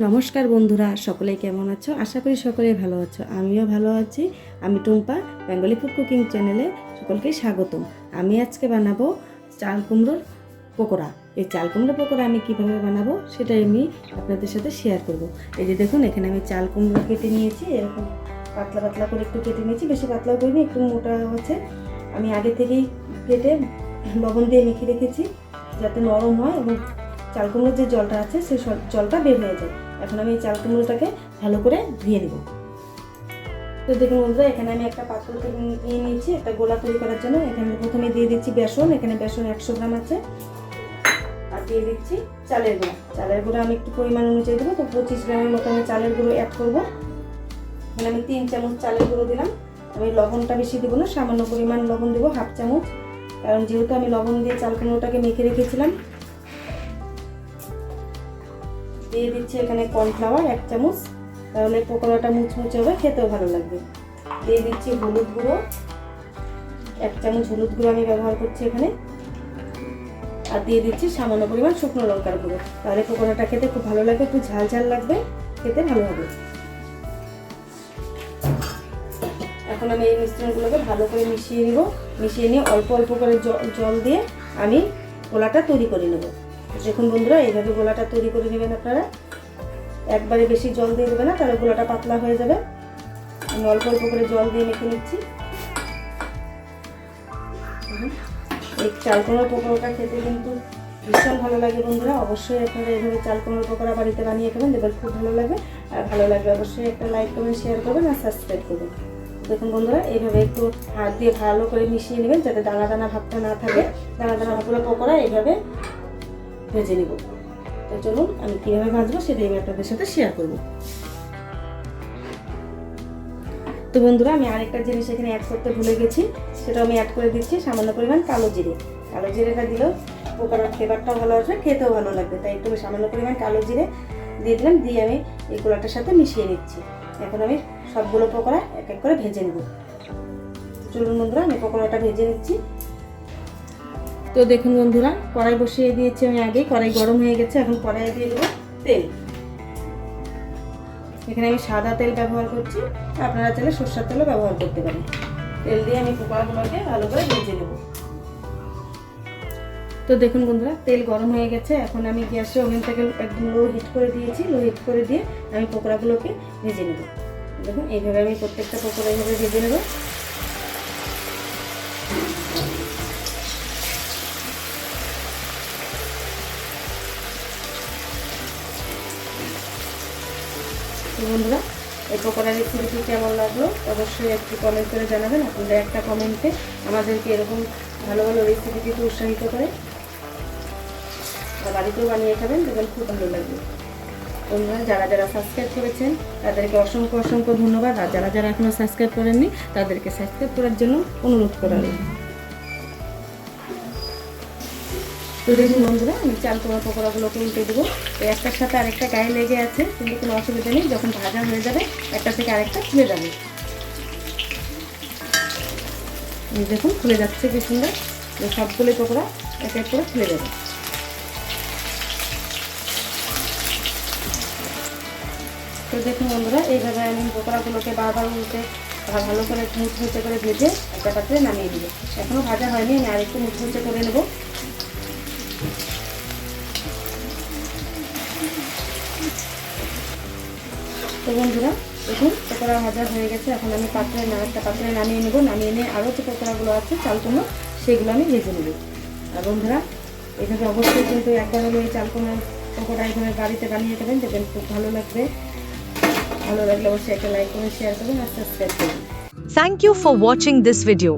নমস্কার বন্ধুরা, সকলেই কেমন আছো? আশা করি সকলেই ভালো আছো। আমিও ভালো আছি। আমি টুম্পা, বেঙ্গলি ফুড কুকিং চ্যানেলে সকলকে স্বাগতম। আমি আজকে বানাবো চাল কুমড়োর পকোড়া। এই চাল কুমড়ো পকোড়া আমি কিভাবে বানাবো সেটাই আমি আপনাদের সাথে শেয়ার করব। এই যে দেখুন, এখানে আমি চাল কুমড়ো কেটে নিয়েছি, এরকম পাতলা পাতলা করে একটু কেটে নিয়েছি, বেশি পাতলাও করিনি, একটু মোটা আছে। আমি আগে থেকেই কেটে লবণ দিয়ে মেখে রেখেছি যাতে নরম হয় এবং চাল কুমড়োর যে জলটা আছে সেই জলটা বের হয়ে যায়। এখন আমি এই চাল কুমড়োটাকে ভালো করে ধুয়ে নেব। তো দেখুন বন্ধুরা, এখানে আমি একটা পাত্র নিয়ে নিয়েছি একটা গোলা তৈরি করার জন্য। এখানে প্রথমে দিয়ে দিচ্ছি বেসন, এখানে বেসন 100 গ্রাম আছে। আর দিয়ে দিচ্ছি চালের গুঁড়া। চালের গুঁড়া আমি একটু পরিমাণ অনুযায়ী দেবো, তো 25 গ্রামের মতো আমি চালের গুঁড়ো অ্যাড করবো। এখানে আমি 3 চামচ চালের গুঁড়ো দিলাম। আমি লবণটা বেশি দেবো না, সামান্য পরিমাণ লবণ দেবো, 1/2 চামচ, কারণ যেহেতু আমি লবণ দিয়ে চাল কুমড়োটাকে মেখে রেখেছিলাম। দিয়ে দিচ্ছি এখানে কর্নফ্লাওয়ার 1 চামচ, তাহলে পকোড়াটা মুচমুচে হবে, খেতেও ভালো লাগবে। দিয়ে দিচ্ছি হলুদ গুঁড়ো 1 চামচ, হলুদ গুঁড়ো আমি ব্যবহার করছি এখানে। আর দিয়ে দিচ্ছি সামান্য পরিমাণ শুকনো লঙ্কার গুঁড়ো, তাহলে পকোড়াটা খেতে খুব ভালো লাগবে, একটু ঝাল ঝাল লাগবে, খেতে ভালো হবে। এখন আমি এই মিশ্রণগুলোকে ভালো করে মিশিয়ে নিব। মিশিয়ে নিয়ে অল্প অল্প করে জল দিয়ে আমি গোলাটা তৈরি করে নেব। দেখুন বন্ধুরা, এইভাবে গোলাটা তৈরি করে নেবেন আপনারা। একবারে বেশি জল দিয়ে দেবে না, তাহলে গোলাটা পাতলা হয়ে যাবে। আমি অল্প অল্প করে জল দিয়ে মেখে নিচ্ছি। এই চাল কুমড়োর পকোড়াটা খেতে কিন্তু ভীষণ ভালো লাগে বন্ধুরা। অবশ্যই আপনারা এইভাবে চাল কুমড়োর পকোড়া বাড়িতে বানিয়ে খাবেন, দেখবেন খুব ভালো লাগবে। আর ভালো লাগবে অবশ্যই একটা লাইক করবেন, শেয়ার করবেন আর সাবস্ক্রাইব করবেন। দেখুন বন্ধুরা, এইভাবে একটু হাত দিয়ে ভালো করে মিশিয়ে নেবেন যাতে দানা দানা ভাবটা না থাকে। দানা দানা ভাবগুলো পকোড়া এইভাবে ভেজে নিব। তো চলুন আমি কীভাবে ভাজবো সেটাই আমি আপনাদের সাথে শেয়ার করব। তো বন্ধুরা, আমি আরেকটা জিনিস এখানে অ্যাড করতে ভুলে গেছি, সেটা আমি অ্যাড করে দিচ্ছি সামান্য পরিমাণ কালো জিরে। কালো জিরেটা দিলেও পকোড়ার ফ্লেভারটাও ভালো আসবে, খেতেও ভালো লাগবে, তাই একটু সামান্য পরিমাণ কালো জিরে দিয়ে দিলাম। দিয়ে আমি এই গোলাটার সাথে মিশিয়ে নিচ্ছি। এখন আমি সবগুলো পকোড়া এক এক করে ভেজে নেব। চলুন বন্ধুরা, আমি পকোড়াটা ভেজে নিচ্ছি। তো দেখুন বন্ধুরা, কড়াই বসিয়ে দিয়েছি আমি আগেই, কড়াই গরম হয়ে গেছে। এখন কড়াইয়ে দিয়ে দেবো তেল। এখানে আমি সাদা তেল ব্যবহার করছি, আপনারা চাইলে সরষের তেলও ব্যবহার করতে পারেন। তেল দিয়ে আমি পকোড়াগুলোকে ভালো করে ভেজে নেব। তো দেখুন বন্ধুরা, তেল গরম হয়ে গেছে। এখন আমি গ্যাসে ওভেনটাকে একদম লো হিট করে দিয়েছি। লো হিট করে দিয়ে আমি পকোড়াগুলোকে ভেজে নেব। দেখুন এইভাবে আমি প্রত্যেকটা পকোড়া এইভাবে ভেজে নেব। বন্ধুরা, এই পকোড়া রেসিপিটি কেমন লাগলো অবশ্যই একটু কমেন্ট করে জানাবেন। আপনাদের একটা কমেন্টে আমাদেরকে এরকম ভালো ভালো রেসিপি দিতে উৎসাহিত করে। আর বাড়িতেও বানিয়ে খাবেন, দেখবেন খুব ভালো লাগবে। বন্ধুরা, যারা যারা সাবস্ক্রাইব করেছেন তাদেরকে অসংখ্য অসংখ্য ধন্যবাদ। আর যারা যারা এখনও সাবস্ক্রাইব করেননি তাদেরকে সাবস্ক্রাইব করার জন্য অনুরোধ করা হলো। তো দেখুন বন্ধুরা, আমি চাল কুমড়ো পকোড়াগুলোকে উল্টে দেবো। একটার সাথে আরেকটা গায়ে লেগে আছে, কিন্তু কোনো অসুবিধা নেই, যখন ভাজা হয়ে যাবে একটা থেকে আরেকটা খুলে যাবে। দেখুন খুলে যাচ্ছে কি সুন্দর, সবগুলোই পকোড়া এক এক করে খুলে যাবে। তো দেখুন বন্ধুরা, এইভাবে আমি পকোড়াগুলোকে বারবার উল্টে ভালো করে মুচমুচে করে ভেজে একটা পাত্রে নামিয়ে দিব। এখনও ভাজা হয়নি, আমি আরেকটু মুচমুচে করে নেব। তো বন্ধুরা, দেখুন পকোড়া ভাজা হয়ে গেছে। এখন আমি একটা পাত্রে নামিয়ে নেব। নামিয়ে নিয়ে আরও যে পকোড়াগুলো আছে চাল কুমড়ো, সেগুলো আমি ভেজে নেব। আর বন্ধুরা, এভাবে অবশ্যই কিন্তু একবার হলে এই চাল কুমড়ো পকোড়া এখানে বাড়িতে বানিয়ে দেবেন, দেখবেন খুব ভালো লাগবে। ভালো লাগলে অবশ্যই একটা লাইক করে শেয়ার করবেন আর সাবস্ক্রাইব করবেন। Thank you for watching this video.